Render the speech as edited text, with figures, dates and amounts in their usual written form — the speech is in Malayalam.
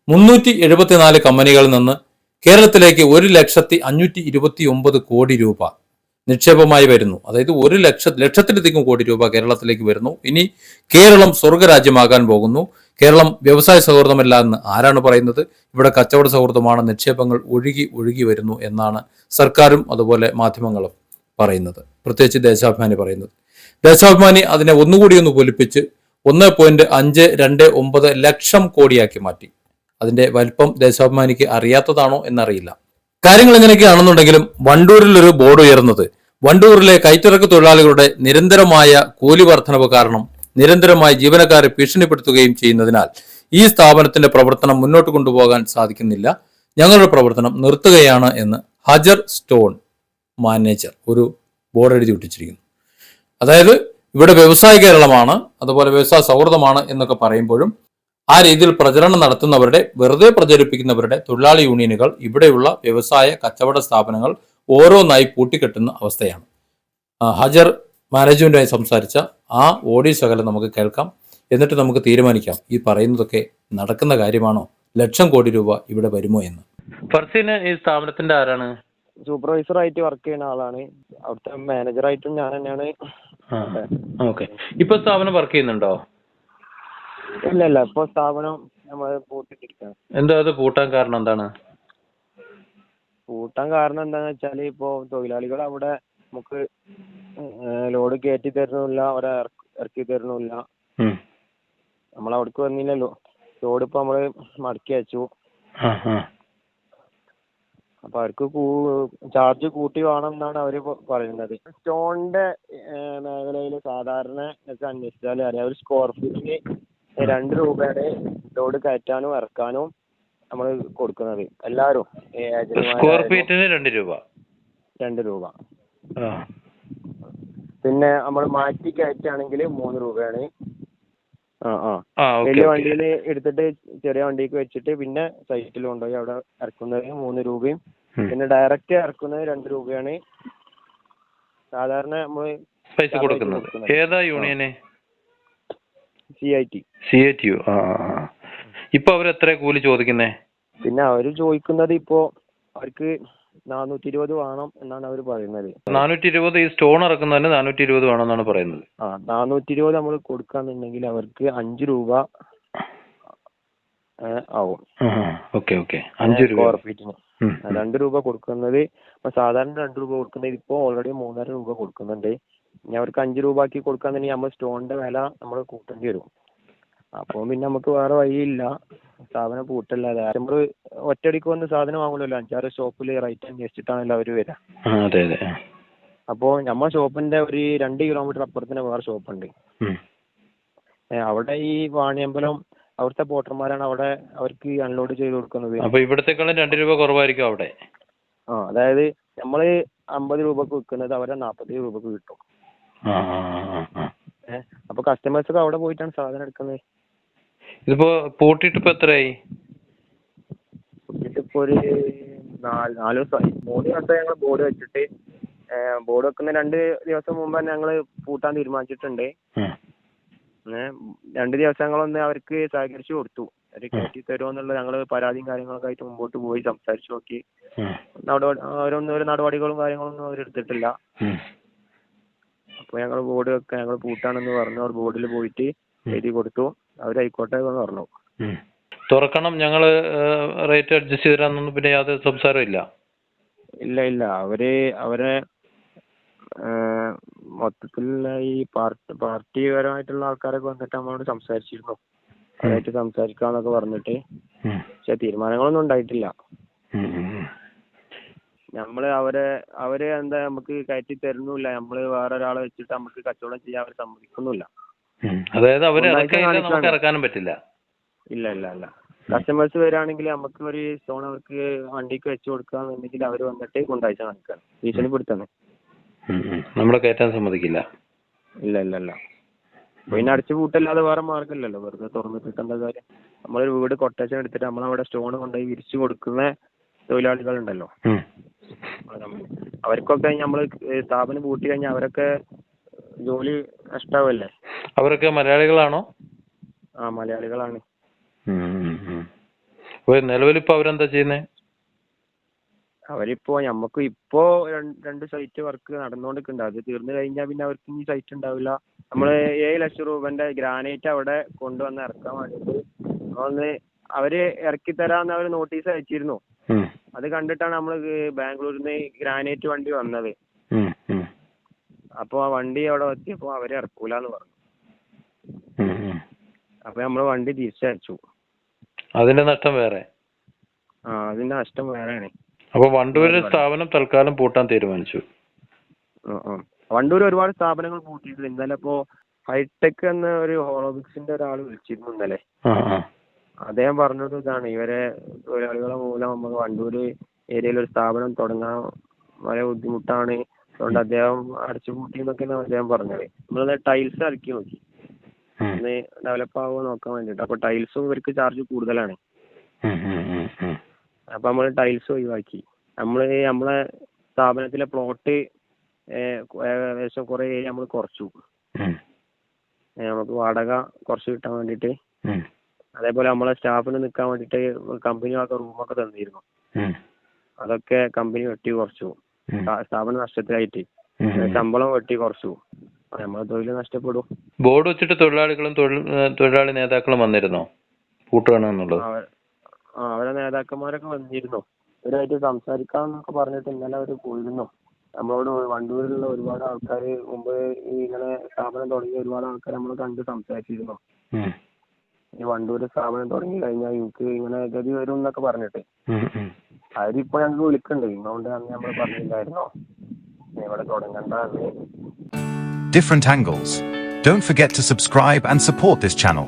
374 കമ്പനികളിൽ നിന്ന് കേരളത്തിലേക്ക് 1,529 കോടി രൂപ നിക്ഷേപമായി വരുന്നു. അതായത് 1,00,000-ലക്ഷത്തിലധികം കോടി രൂപ കേരളത്തിലേക്ക് വരുന്നു. ഇനി കേരളം സ്വർഗരാജ്യമാകാൻ പോകുന്നു. കേരളം വ്യവസായ സൗഹൃദമല്ല എന്ന് ആരാണ് പറയുന്നത്? ഇവിടെ കച്ചവട സൗഹൃദമാണ്, നിക്ഷേപങ്ങൾ ഒഴുകി ഒഴുകി വരുന്നു എന്നാണ് സർക്കാരും അതുപോലെ മാധ്യമങ്ങളും പറയുന്നത്. പ്രത്യേകിച്ച് ദേശാഭിമാനി പറയുന്നത്. ദേശാഭിമാനി അതിനെ ഒന്നുകൂടി ഒന്ന് പൊലിപ്പിച്ച് 1.529 ലക്ഷം കോടിയാക്കി മാറ്റി. അതിന്റെ വലിപ്പം ദേശാഭിമാനിക്ക് അറിയാത്തതാണോ എന്നറിയില്ല. കാര്യങ്ങൾ എങ്ങനെയൊക്കെയാണെന്നുണ്ടെങ്കിലും വണ്ടൂരിൽ ഒരു ബോർഡ് ഉയർന്നത് വണ്ടൂരിലെ കയറ്റിറക്ക് തൊഴിലാളികളുടെ നിരന്തരമായ കൂലി വർധനവ് കാരണം നിരന്തരമായി ജീവനക്കാരെ ഭീഷണിപ്പെടുത്തുകയും ചെയ്യുന്നതിനാൽ ഈ സ്ഥാപനത്തിന്റെ പ്രവർത്തനം മുന്നോട്ട് കൊണ്ടുപോകാൻ സാധിക്കുന്നില്ല, ഞങ്ങളുടെ പ്രവർത്തനം നിർത്തുകയാണ് എന്ന് ഹജർ സ്റ്റോൺ മാനേജർ ഒരു ബോർഡ് എഴുതി ഒട്ടിച്ചിരിക്കുന്നു. അതായത് ഇവിടെ വ്യവസായ കേരളമാണ്, അതുപോലെ വ്യവസായ സൗഹൃദമാണ് എന്നൊക്കെ പറയുമ്പോഴും ആ രീതിയിൽ പ്രചരണം നടത്തുന്നവരുടെ, വെറുതെ പ്രചരിപ്പിക്കുന്നവരുടെ തൊഴിലാളി യൂണിയനുകൾ ഇവിടെയുള്ള വ്യവസായ കച്ചവട സ്ഥാപനങ്ങൾ ഓരോന്നായി പൂട്ടിക്കെട്ടുന്ന അവസ്ഥയാണ്. ഹജർ മാനേജ്മെന്റുമായി സംസാരിച്ച ആ ഓഡിയോ ശകലം നമുക്ക് കേൾക്കാം. എന്നിട്ട് നമുക്ക് തീരുമാനിക്കാം ഈ പറയുന്നതൊക്കെ നടക്കുന്ന കാര്യമാണോ, ലക്ഷം കോടി രൂപ ഇവിടെ വരുമോ എന്ന്. ഫർസീന് ഈ സ്ഥാപനത്തിന്റെ ആരാണ്? സൂപ്പർവൈസർ ആയിട്ട് വർക്ക് ചെയ്യുന്ന ആളാണ്. അവിടുത്തെ മാനേജറായിട്ടും ഞാൻ തന്നെയാണ്. ഓക്കെ. ഇപ്പൊ സ്ഥാപനം വർക്ക് ചെയ്യുന്നുണ്ടോ? ഇല്ല, ഇപ്പൊ സ്ഥാപനം നമ്മൾ പൂട്ടിട്ടിരിക്കുകയാണ്. എന്താ അത് പൂട്ടാൻ കാരണം എന്താണ്? പൂട്ടാൻ കാരണം എന്താന്ന് വെച്ചാല് ഇപ്പൊ തൊഴിലാളികൾ അവിടെ നമുക്ക് ലോഡ് കയറ്റി തരുന്നില്ല, അവിടെ ഇറക്കി തരുന്നില്ല. നമ്മൾ അവിടേക്ക് വന്നില്ലല്ലോ, ലോഡ് ഇപ്പൊ നമ്മള് മടക്കി അയച്ചു. അപ്പൊ അവർക്ക് ചാർജ് കൂട്ടി വേണം എന്നാണ് അവര് പറയുന്നത്. സ്റ്റോണിന്റെ മേഖലയിൽ സാധാരണ അന്വേഷിച്ചാൽ അറിയാം, ഒരു സ്ക്വയർ ഫീറ്റിന് 2 രൂപയുടെ ലോഡ് കയറ്റാനും ഇറക്കാനും നമ്മൾ കൊടുക്കുന്നത് എല്ലാരും. സ്ക്വയർ ഫീറ്റിന് 2 രൂപ. 2 രൂപ. പിന്നെ നമ്മൾ മാറ്റി കയറ്റാണെങ്കിൽ 3 രൂപയാണ്. വലിയ വണ്ടിയിൽ എടുത്തിട്ട് ചെറിയ വണ്ടിക്ക് വെച്ചിട്ട് പിന്നെ സൈറ്റിൽ കൊണ്ടുപോയി അവിടെ ഇറക്കുന്നതിന് 3 രൂപയും പിന്നെ ഡയറക്റ്റ് ഇറക്കുന്നത് 2 രൂപയാണ് സാധാരണ നമ്മള് പൈസ കൊടുക്കുന്നത്. ഏതാ യൂണിയന്? CITU. ഇപ്പൊ അവർ എത്ര കൂലി ചോദിക്കുന്നേ? പിന്നെ അവര് ചോദിക്കുന്നത് ഇപ്പോ അവർക്ക് 420 വേണം എന്നാണ് അവർ പറയുന്നത്. 420 ഈ സ്റ്റോൺ ഇറക്കുന്നതിന് 420 വേണമെന്നാണ് പറയുന്നത്. 420 നമ്മൾ കൊടുക്കാന്നുണ്ടെങ്കിൽ അവർക്ക് 5 രൂപ ആവും. 5 രൂപ. 2 രൂപ കൊടുക്കുന്നത് സാധാരണ 2 രൂപ കൊടുക്കുന്നത് ഇപ്പൊ ഓൾറെഡി 3.5 രൂപ കൊടുക്കുന്നുണ്ട്. ഇനി അവർക്ക് 5 രൂപ ആക്കി കൊടുക്കാന്നുണ്ടെങ്കിൽ നമ്മൾ സ്റ്റോണിന്റെ വില നമ്മൾ കൂട്ടേണ്ടി വരും. അപ്പൊ പിന്നെ നമുക്ക് വേറെ വഴിയില്ല, സ്ഥാപനം പൂട്ടല്ലാതെ. നമ്മൾ ഒറ്റയടിക്ക് വന്ന് സാധനം വാങ്ങുമല്ലോ, 5-6 ഷോപ്പിൽ റേറ്റ് അന്വേഷിച്ചിട്ടാണല്ലോ അവര് വരിക. അപ്പോ നമ്മുടെ ഷോപ്പിന്റെ ഒരു 2 കിലോമീറ്റർ അപ്പുറത്തിന് വേറെ ഷോപ്പുണ്ട്. അവിടെ ഈ വാണിയമ്പലം അവിടുത്തെ പോട്ടർമാരാണ് അവിടെ അവർക്ക് അൺലോഡ് ചെയ്ത് കൊടുക്കുന്നത്. അപ്പൊ ഇവിടത്തെക്കാളും 2 രൂപ കുറവായിരിക്കും അവിടെ. അതായത് നമ്മള് 50 രൂപക്ക് വിൽക്കുന്നത് അവരെ 40 രൂപക്ക് കിട്ടും. അപ്പൊ കസ്റ്റമേഴ്സ് ഒക്കെ അവിടെ പോയിട്ടാണ് സാധനം എടുക്കുന്നത്. ഇതിപ്പോ പൂട്ടിട്ട് ഇപ്പൊ എത്രയായി? പൂട്ടിട്ട് ഇപ്പൊ ഒരു 4 ദിവസമായി. 3 ദിവസം ഞങ്ങൾ ബോർഡ് വെച്ചിട്ട്, ബോർഡ് വെക്കുന്ന 2 ദിവസം മുമ്പ് തന്നെ ഞങ്ങള് പൂട്ടാൻ തീരുമാനിച്ചിട്ടുണ്ട്. 2 ദിവസങ്ങളൊന്ന് അവർക്ക് സഹകരിച്ചു കൊടുത്തു. അവര് കയറ്റി തരുമോ എന്നുള്ള ഞങ്ങള് പരാതിയും കാര്യങ്ങളൊക്കെ ആയിട്ട് മുമ്പോട്ട് പോയി സംസാരിച്ചു നോക്കി. ഒരു നടപടികളും കാര്യങ്ങളൊന്നും അവരെടുത്തിട്ടില്ല. അപ്പൊ ഞങ്ങൾ ബോർഡ് വെക്കാൻ, ഞങ്ങൾ പൂട്ടാണെന്ന് പറഞ്ഞു. അവർ ബോർഡിൽ പോയിട്ട് എഴുതി കൊടുത്തു. അവരായിക്കോട്ടെ എന്ന് പറഞ്ഞു. തുറക്കണം, ഞങ്ങള് റേറ്റ് അഡ്ജസ്റ്റ് ചെയ്ത് തരാന്നൊന്നും പിന്നെ യാതൊരു സംസാരം ഇല്ല. ഇല്ല അവരെ മൊത്തത്തിലുള്ള ഈ പാർട്ടിപരമായിട്ടുള്ള ആൾക്കാരൊക്കെ വന്നിട്ട് നമ്മളോട് സംസാരിച്ചിരുന്നു. അവരായിട്ട് സംസാരിക്കാന്നൊക്കെ പറഞ്ഞിട്ട്, പക്ഷെ തീരുമാനങ്ങളൊന്നും ഉണ്ടായിട്ടില്ല. നമ്മള് അവര് എന്താ നമുക്ക് കയറ്റി തരുന്നില്ല, നമ്മള് വേറെ ഒരാളെ വെച്ചിട്ട് നമുക്ക് കച്ചവടം ചെയ്യാൻ അവർ സമ്മതിക്കുന്നില്ല. അതായത് നമുക്ക് ഇറക്കാനും പറ്റില്ല. ഇല്ല. കസ്റ്റമേഴ്സ് വരികയാണെങ്കിൽ നമുക്ക് ഒരു സ്റ്റോൺ അവർക്ക് വണ്ടിക്ക് വെച്ച് കൊടുക്കാന്നുണ്ടെങ്കിൽ അവർ വന്നിട്ട് കൊണ്ടാഴ്ച കാണിക്കാണ്, ഭീഷണിപ്പെടുത്താണ്. നമ്മളെ കയറ്റാൻ സമ്മതിക്കില്ല. ഇല്ല. പിന്നെ അടച്ചു പൂട്ടല്ലാതെ വേറെ മാർഗമില്ലല്ലോ, വെറുതെ തുറന്നിട്ട് എന്താ കാര്യം. നമ്മളൊരു വീട് കൊട്ടേഷൻ എടുത്തിട്ട് നമ്മളവിടെ സ്റ്റോൺ കൊണ്ടുപോയി വിരിച്ചു കൊടുക്കുന്ന തൊഴിലാളികളുണ്ടല്ലോ, അവർക്കൊക്കെ നമ്മൾ സ്ഥാപനം പൂട്ടി കഴിഞ്ഞാൽ അവരൊക്കെ ജോലി നഷ്ടാവല്ലേ. അവരൊക്കെ മലയാളികളാണോ? മലയാളികളാണ്. നിലവിലിപ്പോ അവരെന്താ ചെയ്യുന്നത്? അവരിപ്പോ നമുക്ക് ഇപ്പോ രണ്ട് സൈറ്റ് വർക്ക് നടന്നുകൊണ്ടിരിക്കുന്നുണ്ട്. അത് തീർന്നു കഴിഞ്ഞാൽ പിന്നെ അവർക്ക് ഇനി സൈറ്റ് ഉണ്ടാവില്ല. നമ്മള് 7 ലക്ഷം രൂപന്റെ ഗ്രാനൈറ്റ് അവിടെ കൊണ്ടുവന്ന് ഇറക്കാൻ വേണ്ടിട്ട് ഒന്ന് അവര് ഇറക്കി തരാന്ന് അവര് നോട്ടീസ് അയച്ചിരുന്നു. അത് കണ്ടിട്ടാണ് നമ്മള് ബാംഗ്ലൂരിൽ നിന്ന് ഗ്രാനൈറ്റ് വണ്ടി വന്നത്. അപ്പൊ ആ വണ്ടി അവിടെ എത്തിയപ്പോ അവര് ഇറക്കൂലെന്ന് പറഞ്ഞു. അപ്പൊ നമ്മള് വണ്ടി തിരിച്ചയച്ചു. അതിന്റെ നഷ്ടം വേറെ. അതിന്റെ നഷ്ടം വേറെയാണ്. അപ്പൊ വണ്ടൂരിലെ സ്ഥാപനം തൽക്കാലം പൂട്ടാൻ തീരുമാനിച്ചു. വണ്ടൂർ ഒരുപാട് സ്ഥാപനങ്ങൾ പൂട്ടിയിട്ടുണ്ട്. ഇന്നലെ ഇപ്പോ ഹൈടെക് എന്ന ഒരു ഹോളോബിക്സിന്റെ ഒരാൾ വിളിച്ചിരുന്നു ഇന്നലെ. അദ്ദേഹം പറഞ്ഞത് ഇതാണ്, ഇവരെ തൊഴിലാളികളെ മൂലം നമുക്ക് വണ്ടൂര് ഏരിയയിൽ ഒരു സ്ഥാപനം തുടങ്ങാൻ വളരെ ബുദ്ധിമുട്ടാണ്, അതുകൊണ്ട് അദ്ദേഹം അടച്ചുപൂട്ടി എന്നൊക്കെയാണ് അദ്ദേഹം പറഞ്ഞത്. നമ്മളത് ടൈൽസ് ഇറക്കി നോക്കി, ഒന്ന് ഡെവലപ്പ് ആവുമോ നോക്കാൻ വേണ്ടിട്ട്. അപ്പൊ ടൈൽസും ഇവർക്ക് ചാർജ് കൂടുതലാണ്. അപ്പൊ നമ്മൾ ടൈൽസ് ഒഴിവാക്കി. നമ്മളെ സ്ഥാപനത്തിലെ പ്ലോട്ട് ഏകദേശം കുറെ നമ്മൾ കുറച്ചു. നമുക്ക് വാടക കുറച്ച് കിട്ടാൻ വേണ്ടിട്ട്. അതേപോലെ നമ്മളെ സ്റ്റാഫിന് നിൽക്കാൻ വേണ്ടിട്ട് കമ്പനികളൊക്കെ റൂമൊക്കെ തന്നിരുന്നു. അതൊക്കെ കമ്പനി വെട്ടി കുറച്ചു. സ്ഥാപനം നഷ്ടത്തിലായിട്ട് ശമ്പളം വെട്ടി കുറച്ചു. നമ്മളെ തൊഴിൽ നഷ്ടപ്പെടും. ബോർഡ് വെച്ചിട്ട് തൊഴിലാളികളും തൊഴിലാളി നേതാക്കളും വന്നിരുന്നോ പൂട്ടുകയാണെന്നുള്ളത്? അവരെ നേതാക്കന്മാരൊക്കെ വന്നിരുന്നു. ഇവരായിട്ട് സംസാരിക്കാന്നൊക്കെ പറഞ്ഞിട്ട് ഇന്നലെ അവര് പോയിരുന്നു. നമ്മളോട് വണ്ടൂരിലുള്ള ഒരുപാട് ആൾക്കാർ മുമ്പ് ഇങ്ങനെ സ്ഥാപനം തുടങ്ങിയ ഒരുപാട് ആൾക്കാർ നമ്മൾ കണ്ട് സംസാരിച്ചിരുന്നു. ഈ വണ്ടൂര് സ്ഥാപനം തുടങ്ങി കഴിഞ്ഞാൽ എനിക്ക് ഇങ്ങനെ ഗതി വരും എന്നൊക്കെ പറഞ്ഞിട്ട് അവരിപ്പോ ഞങ്ങൾക്ക് വിളിക്കണ്ട്. അതുകൊണ്ട് അന്ന് നമ്മൾ പറഞ്ഞില്ലായിരുന്നോ ഇവിടെ തുടങ്ങണ്ടെന്ന്. Different angles. Don't forget to subscribe and support this channel.